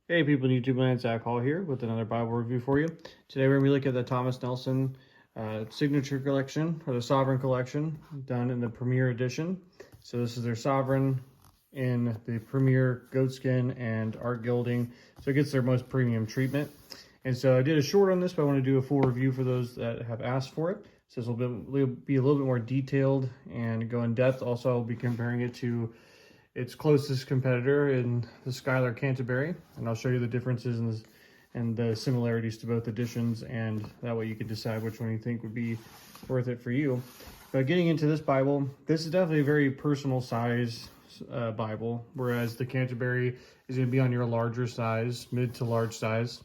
Hey people in YouTube land, Zach Hall here with another Bible review for you. Today we're going to be looking at the Thomas Nelson Signature Collection, or the Sovereign Collection, done in the Premier Edition. So this is their Sovereign in the Premier Goatskin and Art Gilding, so it gets their most premium treatment. And so I did a short on this, but I want to do a full review for those that have asked for it. So this will be a little bit more detailed and go in depth. Also, I'll be comparing it to its closest competitor in the Schuyler Canterbury, and I'll show you the differences and the similarities to both editions, and that way you can decide which one you think would be worth it for you. But getting into this Bible, this is definitely a very personal size Bible, whereas the Canterbury is going to be on your larger size, mid to large size.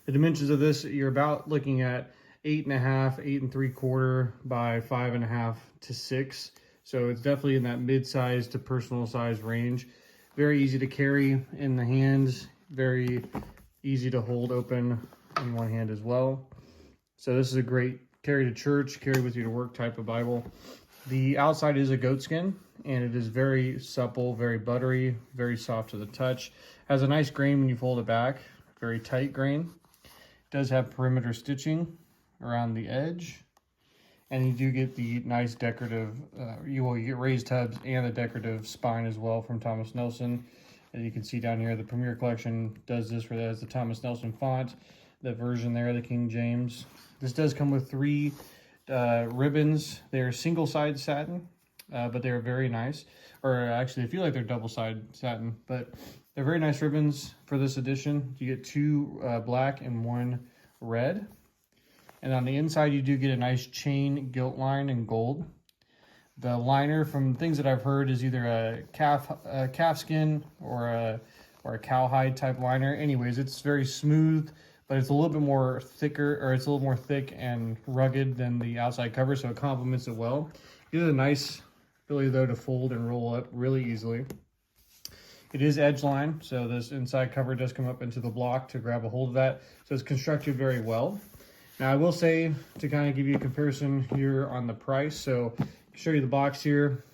The dimensions of this, you're about looking at 8.5, 8 3/4 by 5.5 to 6. So it's definitely in that mid-size to personal size range. Very easy to carry in the hands, very easy to hold open in one hand as well. So this is a great carry to church, carry with you to work type of Bible. The outside is a goatskin, and it is very supple, very buttery, very soft to the touch. Has a nice grain when you fold it back, very tight grain. It does have perimeter stitching around the edge. And you do get the nice decorative, you get raised hubs and the decorative spine as well from Thomas Nelson. As you can see down here, the Premier Collection does this where it has the Thomas Nelson font, the version there, the King James. This does come with 3 ribbons. They're single-side satin, but they're very nice. Or actually, I feel like they're double-side satin, but they're very nice ribbons for this edition. You get 2 black and 1 red. And on the inside, you do get a nice chain gilt line in gold. The liner, from things that I've heard, is either a calf skin or a cowhide type liner. Anyways, it's very smooth, but it's a little bit more thicker, or it's a little more thick and rugged than the outside cover, so it complements it well. It has a nice ability though to fold and roll up really easily. It is edge line, so this inside cover does come up into the block to grab a hold of that. So it's constructed very well. Now I will say, to kind of give you a comparison here on the price, so I'll show you the box here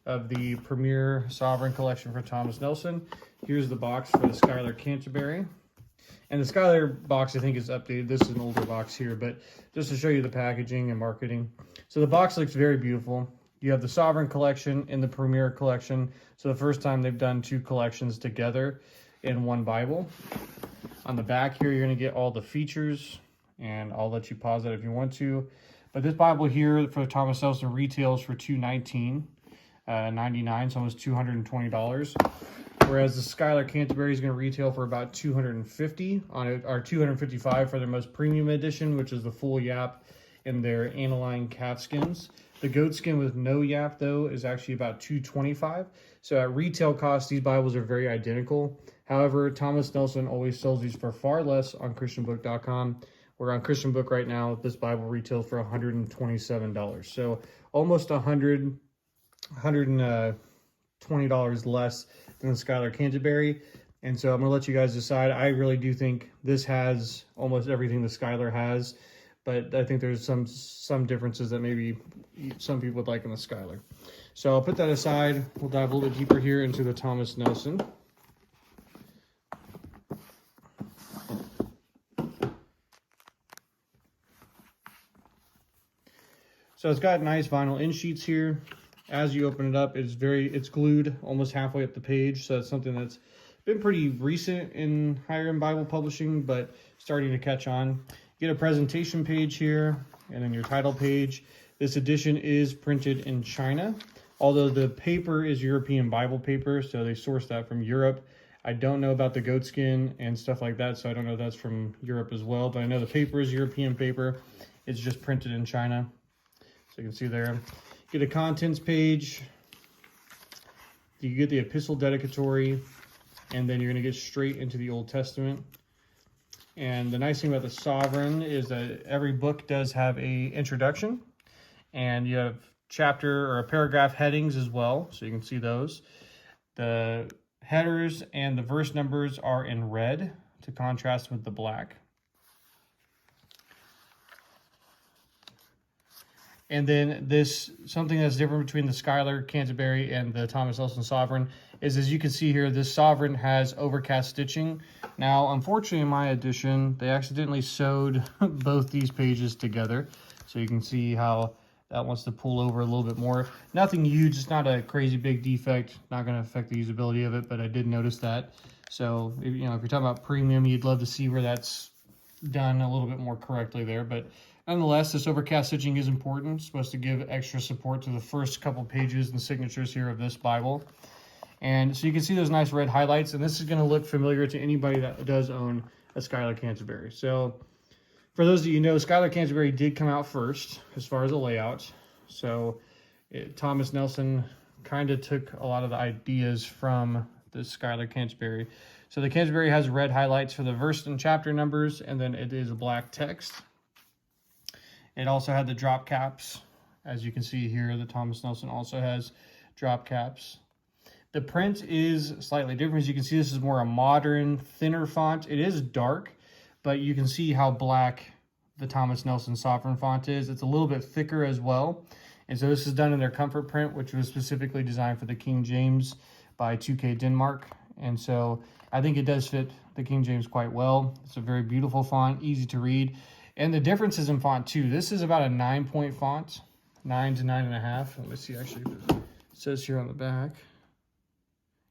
of the Premier Sovereign Collection for Thomas Nelson. Here's the box for the Schuyler Canterbury. And the Schuyler box I think is updated. This is an older box here, but just to show you the packaging and marketing. So the box looks very beautiful. You have the Sovereign Collection and the Premier Collection. So the first time they've done 2 collections together in one Bible. On the back here, you're going to get all the features, and I'll let you pause that if you want to. But this Bible here for Thomas Nelson retails for $219.99, so almost $220. Whereas the Schuyler Canterbury is going to retail for about $250 on it, or $255 for their most premium edition, which is the full yap in their aniline calfskins. The goatskin with no yap though is actually about $225. So at retail cost, these Bibles are very identical. However, Thomas Nelson always sells these for far less on ChristianBook.com. We're on Christian Book right now. This Bible retails for $127. So almost $120 less than the Schuyler Canterbury. And so I'm going to let you guys decide. I really do think this has almost everything the Schuyler has, but I think there's some differences that maybe some people would like in the Schuyler. So I'll put that aside. We'll dive a little bit deeper here into the Thomas Nelson. So it's got nice vinyl end sheets here. As you open it up, it's glued almost halfway up the page. So it's something that's been pretty recent in higher end Bible publishing, but starting to catch on. You get a presentation page here, and then your title page. This edition is printed in China, although the paper is European Bible paper, so they source that from Europe. I don't know about the goatskin and stuff like that, so I don't know if that's from Europe as well, but I know the paper is European paper. It's just printed in China. So you can see there. Get a contents page. You get the epistle dedicatory, and then you're going to get straight into the Old Testament. And the nice thing about the Sovereign is that every book does have a introduction, and you have chapter or a paragraph headings as well, so you can see those. The headers and the verse numbers are in red to contrast with the black. And then something that's different between the Schuyler Canterbury and the Thomas Nelson Sovereign is, as you can see here, this Sovereign has overcast stitching. Now, unfortunately, in my edition, they accidentally sewed both these pages together. So you can see how that wants to pull over a little bit more. Nothing huge, it's not a crazy big defect, not going to affect the usability of it, but I did notice that. So, if you're talking about premium, you'd love to see where that's done a little bit more correctly there. But nonetheless, this overcast stitching is important. It's supposed to give extra support to the first couple pages and signatures here of this Bible. And so you can see those nice red highlights, and this is going to look familiar to anybody that does own a Schuyler Canterbury. So for those of you who know, Schuyler Canterbury did come out first as far as the layout. So Thomas Nelson kind of took a lot of the ideas from the Schuyler Canterbury. So the Canterbury has red highlights for the verse and chapter numbers, and then it is black text. It also had the drop caps. As you can see here, the Thomas Nelson also has drop caps. The print is slightly different. As you can see, this is more a modern, thinner font. It is dark, but you can see how black the Thomas Nelson Sovereign font is. It's a little bit thicker as well. And so this is done in their comfort print, which was specifically designed for the King James by 2K Denmark. And so I think it does fit the King James quite well. It's a very beautiful font, easy to read. And the differences in font too. This is about a 9-point font, 9 to 9.5. Let me see, actually, it says here on the back.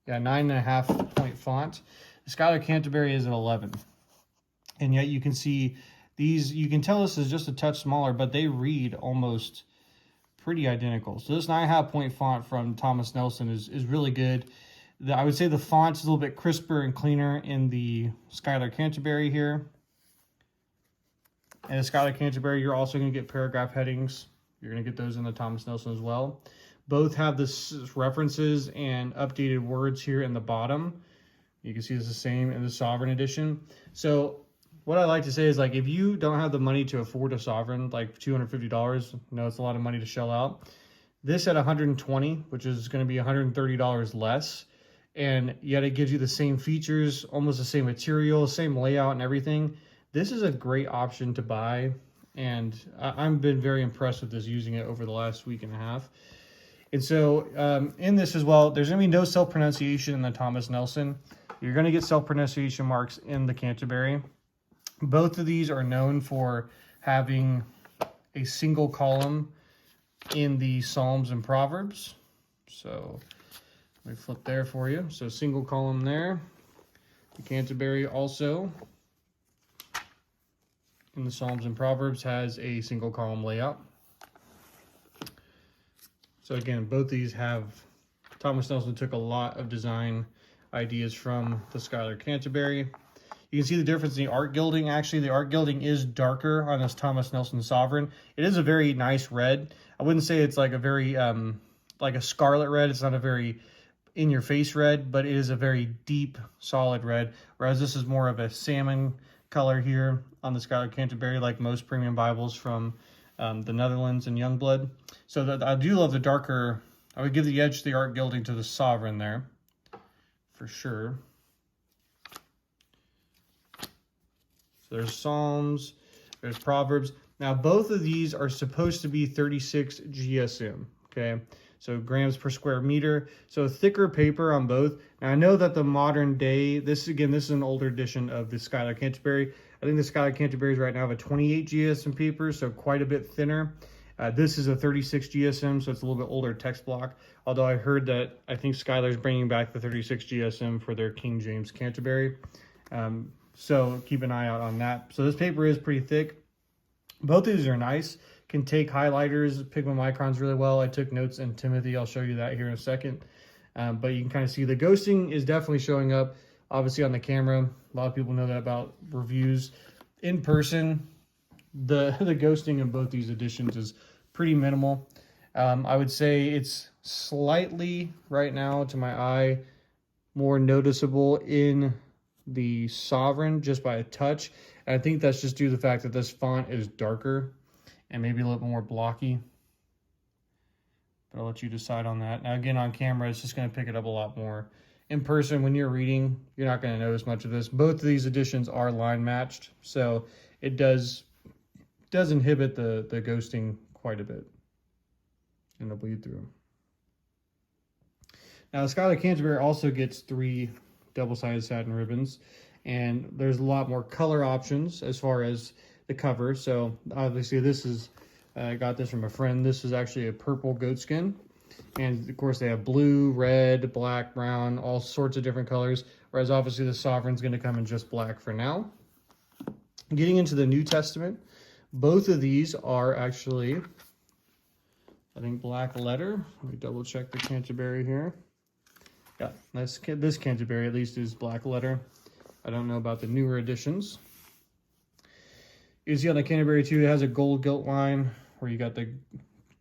Yeah, 9.5-point font. The Schuyler Canterbury is at 11. And yet you can see these, you can tell this is just a touch smaller, but they read almost pretty identical. So this 9.5-point font from Thomas Nelson is really good. I would say the font's a little bit crisper and cleaner in the Schuyler Canterbury here. And the Schuyler Canterbury, you're also going to get paragraph headings. You're going to get those in the Thomas Nelson as well. Both have the references and updated words here in the bottom. You can see it's the same in the Sovereign edition. So what I like to say is, like, if you don't have the money to afford a Sovereign, like $250, it's a lot of money to shell out. This at $120, which is going to be $130 less, and yet it gives you the same features, almost the same material, same layout and everything. This is a great option to buy, and I've been very impressed with this, using it over the last week and a half. And so in this as well, there's going to be no self-pronunciation in the Thomas Nelson. You're going to get self-pronunciation marks in the Canterbury. Both of these are known for having a single column in the Psalms and Proverbs. So let me flip there for you. So single column there. The Canterbury also in the Psalms and Proverbs has a single column layout. So again, both these have, Thomas Nelson took a lot of design ideas from the Schuyler Canterbury. You can see the difference in the art gilding. Actually, the art gilding is darker on this Thomas Nelson Sovereign. It is a very nice red. I wouldn't say it's like a very, like a scarlet red. It's not a very in-your-face red, but it is a very deep, solid red. Whereas this is more of a salmon color here on the Schuyler Canterbury, like most premium Bibles from the Netherlands and Youngblood. So that I do love the darker. I would give the edge to the art gilding to the Sovereign there, for sure. So there's Psalms, there's Proverbs. Now both of these are supposed to be 36 GSM, okay? So grams per square meter. So thicker paper on both. Now I know that the modern day, this is an older edition of the Schuyler Canterbury. I think the Schuyler Canterburys right now have a 28 GSM paper, so quite a bit thinner. This is a 36 GSM, so it's a little bit older text block. Although I heard that I think Schuyler's bringing back the 36 GSM for their King James Canterbury. So keep an eye out on that. So this paper is pretty thick. Both of these are nice. Can take highlighters, pigment microns really well. I took notes in Timothy. I'll show you that here in a second. But you can kind of see the ghosting is definitely showing up, obviously, on the camera. A lot of people know that about reviews. In person, the ghosting in both these editions is pretty minimal. I would say it's slightly, right now, to my eye, more noticeable in the Sovereign, just by a touch. And I think that's just due to the fact that this font is darker and maybe a little more blocky. But I'll let you decide on that. Now again, on camera, it's just going to pick it up a lot more. In person, when you're reading, you're not going to notice much of this. Both of these editions are line matched, so it does inhibit the ghosting quite a bit. And it'll bleed through. Now, Schuyler Canterbury also gets 3 double-sided satin ribbons, and there's a lot more color options as far as the cover. So obviously this is, I got this from a friend. This is actually a purple goatskin. And of course they have blue, red, black, brown, all sorts of different colors. Whereas obviously the Sovereign's going to come in just black for now. Getting into the New Testament, both of these are actually, I think, black letter. Let me double check the Canterbury here. Yeah, this Canterbury at least is black letter. I don't know about the newer editions. You see on the Canterbury too, it has a gold gilt line where you got the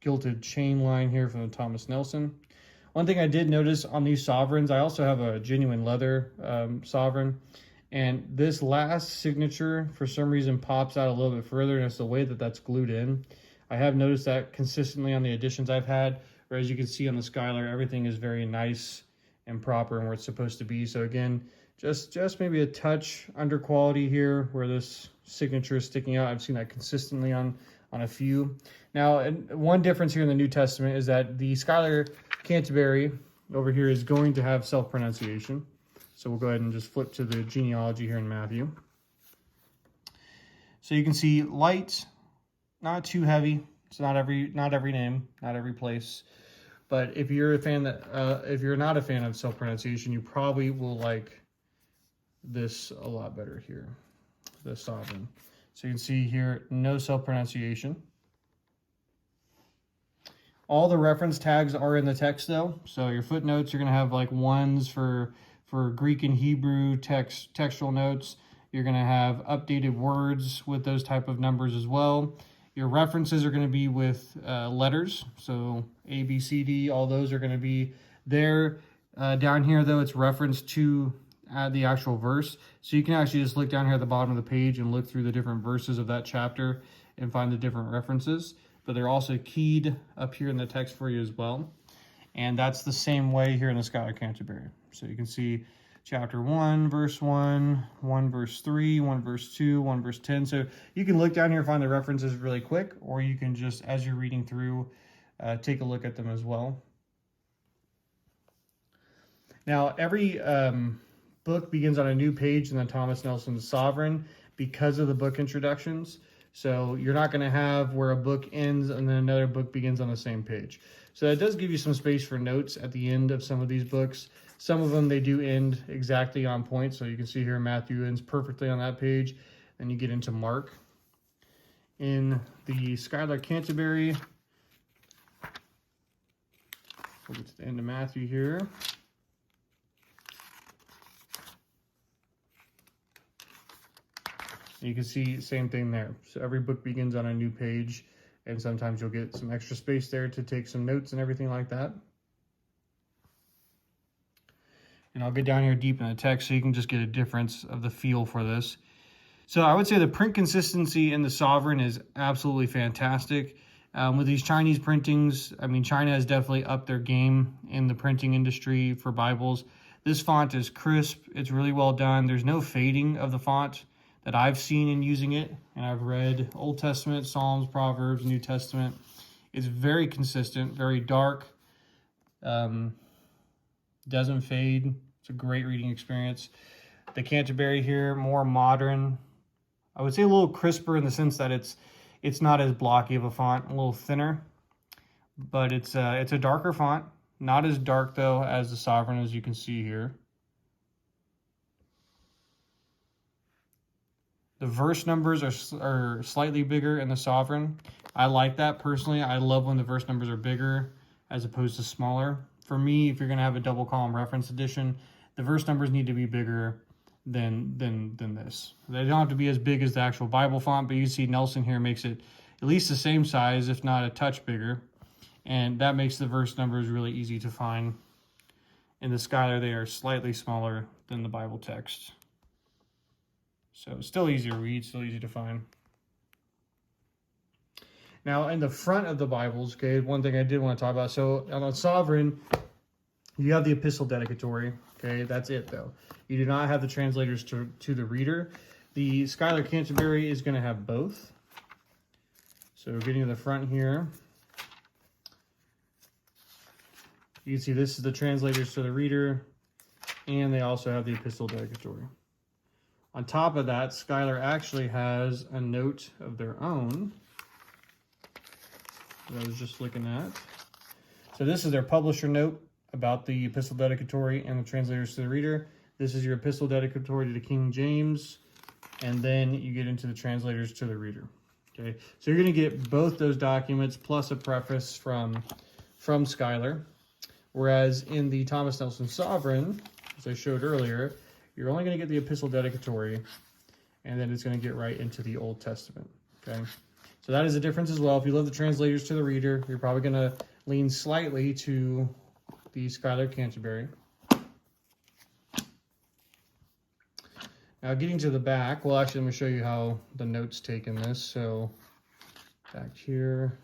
gilded chain line here from the Thomas Nelson. One thing I did notice on these Sovereigns, I also have a genuine leather Sovereign, and this last signature for some reason pops out a little bit further, and it's the way that that's glued in. I have noticed that consistently on the editions I've had, where as you can see on the Schuyler, everything is very nice and proper and where it's supposed to be. So again, just maybe a touch under quality here where this signature is sticking out. I've seen that consistently on a few. Now, one difference here in the New Testament is that the Schuyler Canterbury over here is going to have self-pronunciation. So we'll go ahead and just flip to the genealogy here in Matthew. So you can see light, not too heavy. It's not every name, not every place. But if you're a fan if you're not a fan of self-pronunciation, you probably will like this a lot better here, the Sovereign. So you can see here, no self-pronunciation. All the reference tags are in the text though. So your footnotes, you're gonna have like ones for Greek and Hebrew textual notes. You're gonna have updated words with those type of numbers as well. Your references are gonna be with letters. So A, B, C, D, all those are gonna be there. Down here though, it's referenced to the actual verse. So you can actually just look down here at the bottom of the page and look through the different verses of that chapter and find the different references. But they're also keyed up here in the text for you as well. And that's the same way here in the Schuyler Canterbury. So you can see chapter 1, verse 1, 1 verse 3, 1 verse 2, 1 verse 10. So you can look down here and find the references really quick, or you can just, as you're reading through, take a look at them as well. Now, every book begins on a new page in the Thomas Nelson Sovereign because of the book introductions. So you're not going to have where a book ends and then another book begins on the same page. So that does give you some space for notes at the end of some of these books. Some of them, they do end exactly on point. So you can see here Matthew ends perfectly on that page. Then you get into Mark. In the Schuyler Canterbury, we'll get to the end of Matthew here. You can see same thing there. So every book begins on a new page, and sometimes you'll get some extra space there to take some notes and everything like that. And I'll get down here deep in the text so you can just get a difference of the feel for this. So I would say the print consistency in the Sovereign is absolutely fantastic. With these Chinese printings, I mean, China has definitely upped their game in the printing industry for Bibles. This font is crisp. It's really well done. There's no fading of the font that I've seen in using it, and I've read Old Testament, Psalms, Proverbs, New Testament. It's very consistent, very dark, doesn't fade. It's a great reading experience. The Canterbury here, more modern. I would say a little crisper in the sense that it's not as blocky of a font, a little thinner, but it's a darker font. Not as dark though as the Sovereign, as you can see here. The verse numbers are slightly bigger in the Sovereign. I like that personally. I love when the verse numbers are bigger as opposed to smaller. For me, if you're going to have a double column reference edition, the verse numbers need to be bigger than this. They don't have to be as big as the actual Bible font, but you see Nelson here makes it at least the same size, if not a touch bigger. And that makes the verse numbers really easy to find. In the Schuyler, they are slightly smaller than the Bible text. So still easy to read, still easy to find. Now, in the front of the Bibles, okay, one thing I did want to talk about. So on the Sovereign, you have the epistle dedicatory. Okay, that's it though. You do not have the translators to the reader. The Schuyler Canterbury is going to have both. So getting to the front here. You can see this is the translators to the reader, and they also have the epistle dedicatory. On top of that, Schuyler actually has a note of their own that I was just looking at. So this is their publisher note about the epistle dedicatory and the translators to the reader. This is your epistle dedicatory to the King James, and then you get into the translators to the reader. Okay, so you're going to get both those documents plus a preface from Schuyler. Whereas in the Thomas Nelson Sovereign, as I showed earlier, you're only going to get the epistle dedicatory, and then it's going to get right into the Old Testament. Okay, so that is a difference as well. If you love the translators to the reader, you're probably going to lean slightly to the Schuyler Canterbury. Now getting to the back, well actually let me show you how the notes take in this. So back here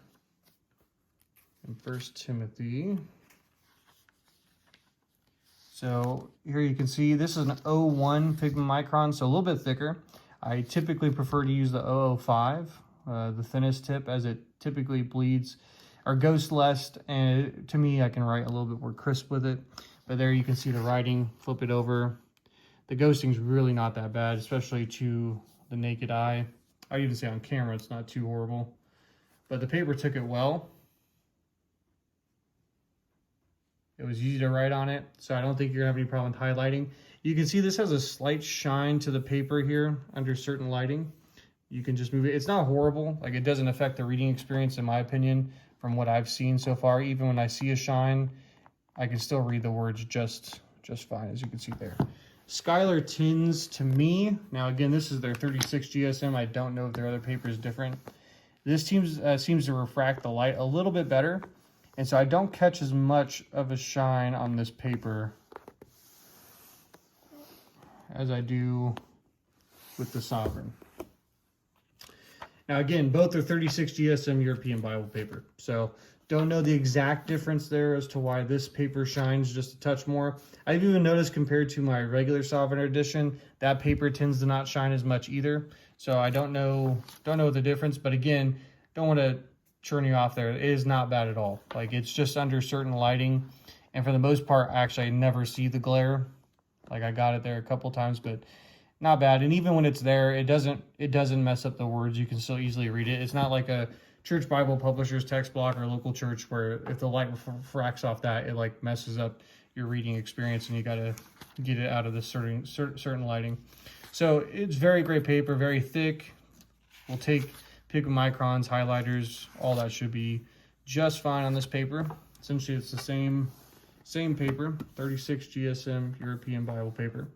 in 1 Timothy. So here you can see this is an 0.1 pigment micron, so a little bit thicker. I typically prefer to use the 0.05, the thinnest tip, as it typically bleeds or ghosts less, and to me I can write a little bit more crisp with it. But there you can see the writing, flip it over. The ghosting's really not that bad, especially to the naked eye. I would even say on camera it's not too horrible. But the paper took it well. It was easy to write on it, so I don't think you're gonna have any problem with highlighting. You can see this has a slight shine to the paper here under certain lighting. You can just move it. It's not horrible. Like, it doesn't affect the reading experience, in my opinion, from what I've seen so far. Even when I see a shine, I can still read the words just fine, as you can see there. Schuyler tins, to me, now again, this is their 36 GSM. I don't know if their other paper is different. This seems to refract the light a little bit better. And so I don't catch as much of a shine on this paper as I do with the Sovereign. Now again, both are 36 GSM European Bible paper. So don't know the exact difference there as to why this paper shines just a touch more. I've even noticed compared to my regular Sovereign edition, that paper tends to not shine as much either. So I don't know the difference, but again, don't want to turn you off there. It is not bad at all. Like, it's just under certain lighting, and for the most part actually I never see the glare. Like, I got it there a couple times, but not bad. And even when it's there, it doesn't mess up the words. You can still easily read it. It's not like a church Bible publisher's text block or local church where if the light refracts off that, it like messes up your reading experience and you got to get it out of the certain lighting. So it's very great paper, very thick. We'll take pigment microns, highlighters, all that should be just fine on this paper. Essentially, it's the same paper, 36 GSM European Bible paper.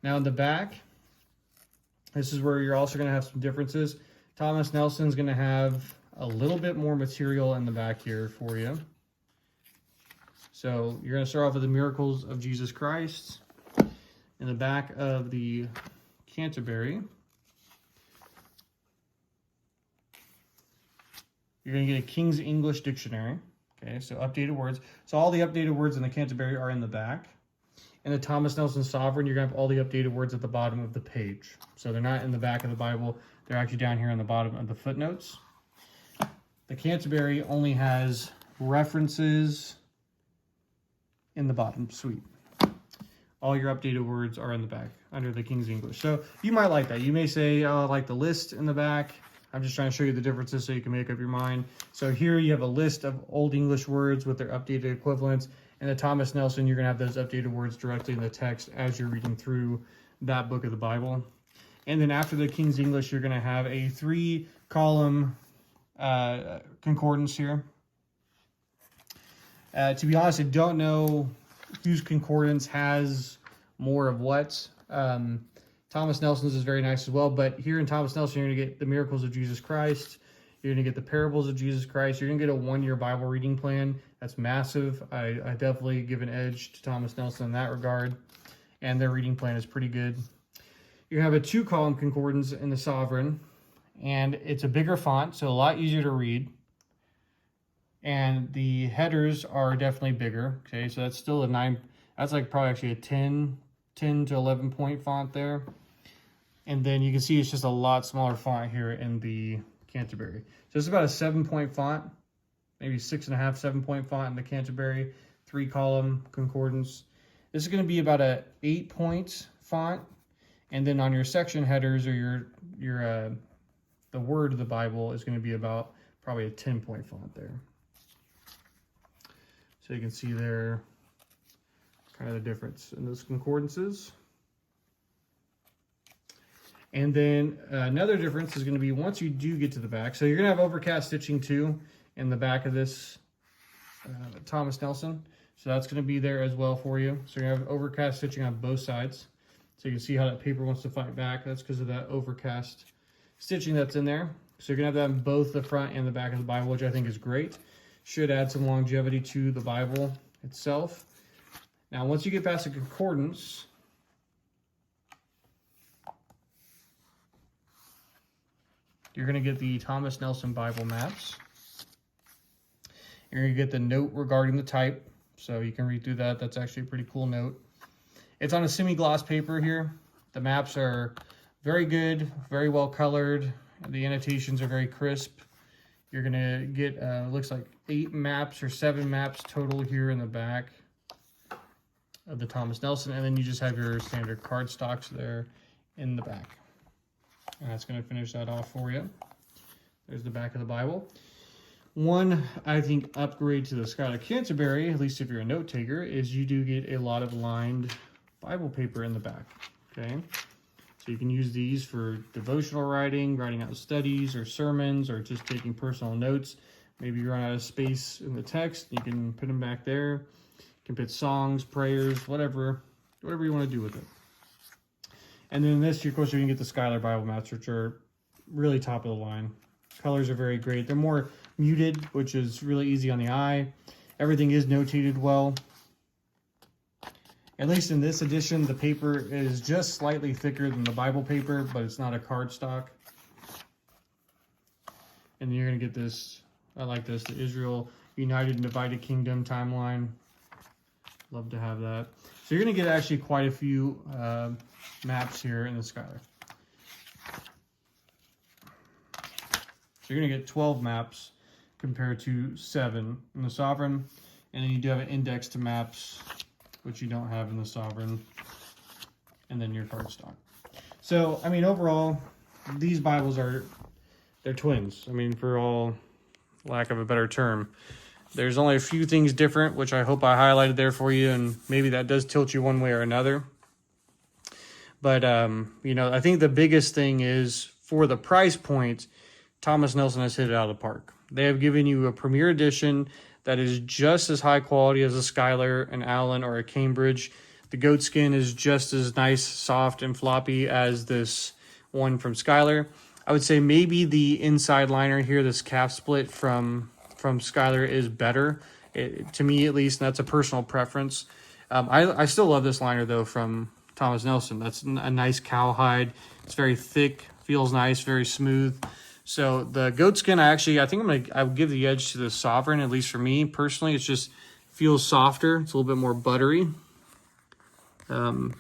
Now in the back, this is where you're also going to have some differences. Thomas Nelson's going to have a little bit more material in the back here for you. So you're going to start off with the miracles of Jesus Christ. In the back of the Canterbury, you're going to get a King's English Dictionary. Okay, so updated words. So all the updated words in the Canterbury are in the back. In the Thomas Nelson Sovereign, you're going to have all the updated words at the bottom of the page. So they're not in the back of the Bible. They're actually down here on the bottom of the footnotes. The Canterbury only has references in the bottom. Sweet. All your updated words are in the back under the King's English. So you might like that. You may say, oh, I like the list in the back. I'm just trying to show you the differences so you can make up your mind. So here you have a list of Old English words with their updated equivalents. In the Thomas Nelson, you're going to have those updated words directly in the text as you're reading through that book of the Bible. And then after the King's English, you're going to have a 3-column concordance here. To be honest, I don't know whose concordance has more of what. Thomas Nelson's is very nice as well, but here in Thomas Nelson, you're going to get the miracles of Jesus Christ. You're going to get the parables of Jesus Christ. You're going to get a 1-year Bible reading plan. That's massive. I definitely give an edge to Thomas Nelson in that regard, and their reading plan is pretty good. You have a 2-column concordance in the Sovereign, and it's a bigger font, so a lot easier to read. And the headers are definitely bigger. Okay, so that's still a 9. That's like probably actually a 10 to 11 point font there. And then you can see it's just a lot smaller font here in the Canterbury. So it's about a 7-point font, maybe 6.5, 7-point font in the Canterbury, 3-column concordance. This is going to be about a 8-point font, and then on your section headers or the word of the Bible is going to be about probably a 10-point font there. So you can see there kind of the difference in those concordances. And then another difference is going to be once you do get to the back. So you're going to have overcast stitching too in the back of this Thomas Nelson. So that's going to be there as well for you. So you're going to have overcast stitching on both sides. So you can see how that paper wants to fight back. That's because of that overcast stitching that's in there. So you're going to have that in both the front and the back of the Bible, which I think is great. Should add some longevity to the Bible itself. Now, once you get past the concordance, you're going to get the Thomas Nelson Bible maps. You're going to get the note regarding the type. So you can read through that. That's actually a pretty cool note. It's on a semi-gloss paper here. The maps are very good, very well colored. The annotations are very crisp. You're going to get, looks like 8 maps or 7 maps total here in the back of the Thomas Nelson. And then you just have your standard card stocks there in the back. And that's going to finish that off for you. There's the back of the Bible. One, I think, upgrade to the Schuyler Canterbury, at least if you're a note taker, is you do get a lot of lined Bible paper in the back. Okay, so you can use these for devotional writing, writing out studies or sermons, or just taking personal notes. Maybe you run out of space in the text, you can put them back there. You can put songs, prayers, whatever you want to do with it. And then this, of course, you can get the Schuyler Bible maps, which are really top of the line. Colors are very great. They're more muted, which is really easy on the eye. Everything is notated well. At least in this edition, the paper is just slightly thicker than the Bible paper, but it's not a cardstock. And you're going to get this, I like this, the Israel United and Divided Kingdom timeline. Love to have that. So you're going to get actually quite a few maps here in the Schuyler. So you're going to get 12 maps compared to 7 in the Sovereign. And then you do have an index to maps, which you don't have in the Sovereign. And then your cardstock. So, I mean, overall, these Bibles they're twins. I mean, for all lack of a better term. There's only a few things different, which I hope I highlighted there for you, and maybe that does tilt you one way or another. But, you know, I think the biggest thing is, for the price point, Thomas Nelson has hit it out of the park. They have given you a Premier Edition that is just as high quality as a Schuyler, an Allen, or a Cambridge. The goat skin is just as nice, soft, and floppy as this one from Schuyler. I would say maybe the inside liner here, this calf split from Schuyler, is better, to me at least, and that's a personal preference. I still love this liner, though, from Thomas Nelson. That's a nice cowhide. It's very thick, feels nice, very smooth. So the goat skin, I think I would give the edge to the Sovereign, at least for me personally. It just feels softer. It's a little bit more buttery. And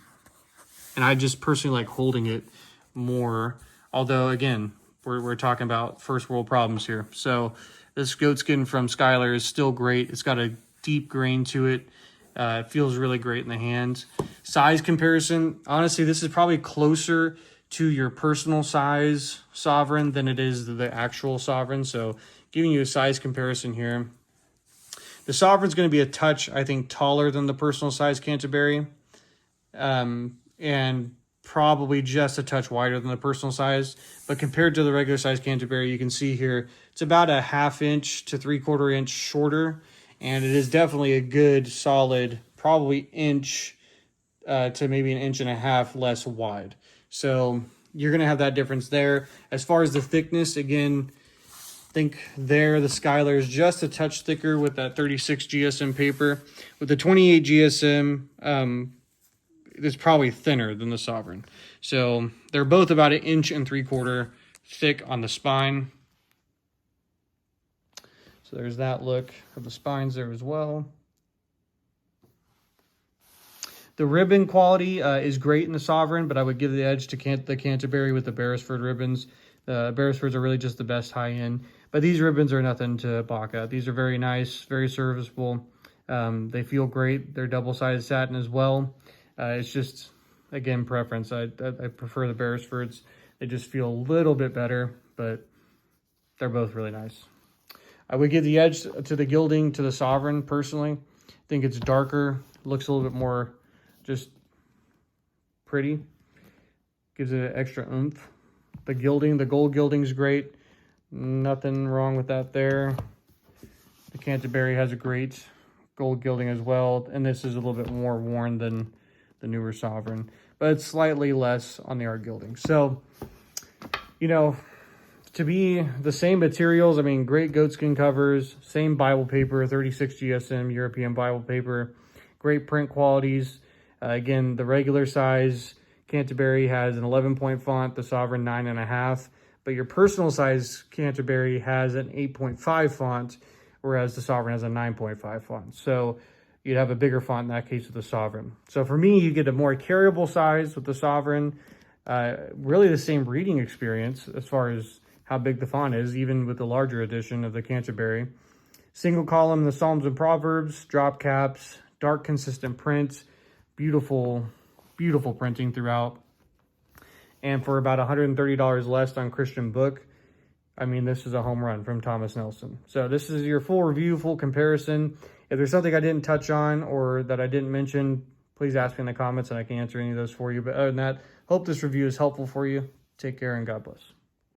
I just personally like holding it more. Although, again, we're talking about first world problems here. So this goat skin from Schuyler is still great. It's got a deep grain to it. It feels really great in the hand. Size comparison, honestly, this is probably closer to your personal size Sovereign than it is the actual Sovereign. So giving you a size comparison here. The Sovereign's going to be a touch, I think, taller than the personal size Canterbury. And probably just a touch wider than the personal size. But compared to the regular size Canterbury, you can see here, it's about a 1/2 inch to 3/4 inch shorter. And it is definitely a good, solid, probably inch to maybe 1.5 inches less wide. So you're going to have that difference there. As far as the thickness, again, think there the Schuyler is just a touch thicker with that 36 GSM paper. With the 28 GSM, it's probably thinner than the Sovereign. So they're both about 1.75 inches thick on the spine. So there's that look of the spines there as well. The ribbon quality is great in the Sovereign, but I would give the edge to the Canterbury with the Beresford ribbons. The Beresfords are really just the best high-end. But these ribbons are nothing to balk at. These are very nice, very serviceable. They feel great. They're double-sided satin as well. It's just, again, preference. I prefer the Beresfords. They just feel a little bit better, but they're both really nice. I would give the edge to the Gilding, to the Sovereign, personally. I think it's darker, looks a little bit more just pretty. Gives it an extra oomph. The Gilding, the gold Gilding is great. Nothing wrong with that there. The Canterbury has a great gold Gilding as well. And this is a little bit more worn than the newer Sovereign. But it's slightly less on the art Gilding. So, you know, to be the same materials, I mean, great goatskin covers, same Bible paper, 36 GSM European Bible paper, great print qualities. Again, the regular size Canterbury has an 11-point font, the Sovereign 9.5, but your personal size Canterbury has an 8.5 font, whereas the Sovereign has a 9.5 font. So you'd have a bigger font in that case with the Sovereign. So for me, you get a more carryable size with the Sovereign, really the same reading experience as far as how big the font is, even with the larger edition of the Canterbury. Single column, the Psalms and Proverbs, drop caps, dark consistent print, beautiful, beautiful printing throughout. And for about $130 less on Christian Book, I mean, this is a home run from Thomas Nelson. So this is your full review, full comparison. If there's something I didn't touch on or that I didn't mention, please ask me in the comments and I can answer any of those for you. But other than that, hope this review is helpful for you. Take care and God bless.